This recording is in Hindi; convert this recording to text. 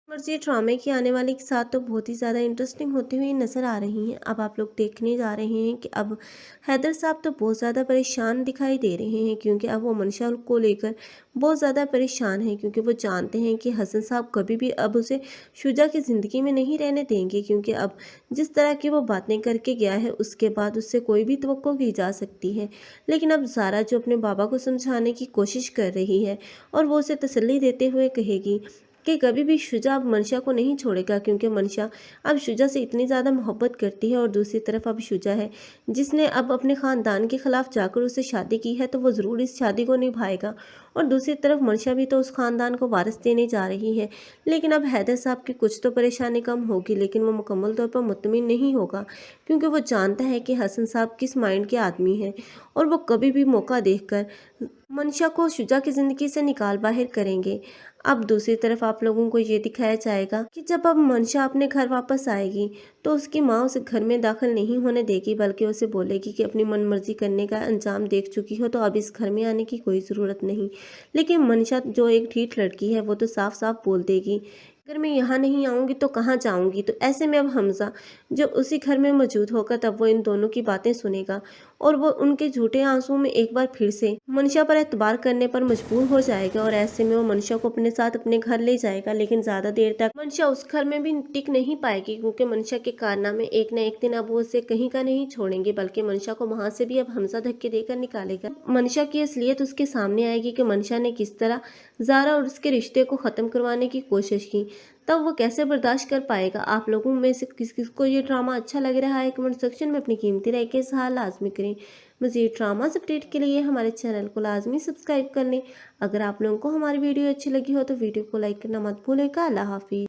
मर्जी ड्रामे की आने वाली के साथ तो बहुत ही ज़्यादा इंटरेस्टिंग होती हुई नज़र आ रही हैं। अब आप लोग देखने जा रहे हैं कि अब हैदर साहब तो बहुत ज़्यादा परेशान दिखाई दे रहे हैं, क्योंकि अब वो मंशा को लेकर बहुत ज़्यादा परेशान हैं, क्योंकि वो जानते हैं कि हसन साहब कभी भी अब उसे शुजा की ज़िंदगी में नहीं रहने देंगे, क्योंकि अब जिस तरह की वो बातें करके गया है उसके बाद उससे कोई भी तवक्को की जा सकती है। लेकिन अब ज़ारा जो अपने बाबा को समझाने की कोशिश कर रही है और वो उसे तसल्ली देते हुए कहेगी कि कभी भी शुजा अब मंशा को नहीं छोड़ेगा, क्योंकि मंशा अब शुजा से इतनी ज़्यादा मोहब्बत करती है। और दूसरी तरफ अब शुजा है जिसने अब अपने ख़ानदान के ख़िलाफ़ जाकर उससे शादी की है, तो वो ज़रूर इस शादी को निभाएगा। और दूसरी तरफ मंशा भी तो उस ख़ानदान को वारिस देने जा रही है। लेकिन अब हैदर साहब की कुछ तो परेशानी कम होगी, लेकिन वो मुकम्मल तौर पर मुतमिन नहीं होगा, क्योंकि वो जानता है कि हसन साहब किस माइंड के आदमी हैं और वो कभी भी मौका देखकर मंशा को शुजा की ज़िंदगी से निकाल बाहर करेंगे। अब दूसरी तरफ आप लोगों को ये दिखाया जाएगा कि जब अब मंशा अपने घर वापस आएगी तो उसकी माँ उसे घर में दाखिल नहीं होने देगी, बल्कि उसे बोलेगी कि अपनी मनमर्जी करने का अंजाम देख चुकी हो तो अब इस घर में आने की कोई ज़रूरत नहीं। लेकिन मंशा जो एक ठीठ लड़की है वो तो साफ साफ बोल देगी, अगर मैं यहाँ नहीं आऊँगी तो कहाँ जाऊँगी। तो ऐसे में अब हमज़ा जो उसी घर में मौजूद होगा तब वो इन दोनों की बातें सुनेगा और वो उनके झूठे आंसुओं में एक बार फिर से मंशा पर एतबार करने पर मजबूर हो जाएगा। और ऐसे में वो मंशा को अपने साथ अपने घर ले जाएगा। लेकिन ज़्यादा देर तक मंशा उस घर में भी टिक नहीं पाएगी, क्योंकि मंशा के कारनामे एक न एक दिन अब वो उसे कहीं का नहीं छोड़ेंगे, बल्कि मंशा को वहाँ से भी अब हमज़ा धक्के देकर निकालेगा। मंशा की असलियत उसके सामने आएगी कि मंशा ने किस तरह ज़ारा और उसके रिश्ते को ख़त्म करवाने की कोशिश की, तब वो कैसे बर्दाश्त कर पाएगा। आप लोगों में से किस किस को ये ड्रामा अच्छा लग रहा है, कमेंट सेक्शन में अपनी कीमती राय के इज़हार लाजमी करें। मज़ीद ड्रामास अपडेट के लिए हमारे चैनल को लाजमी सब्सक्राइब कर लें। अगर आप लोगों को हमारी वीडियो अच्छी लगी हो तो वीडियो को लाइक करना मत भूलिएगा। अल्लाह हाफिज़।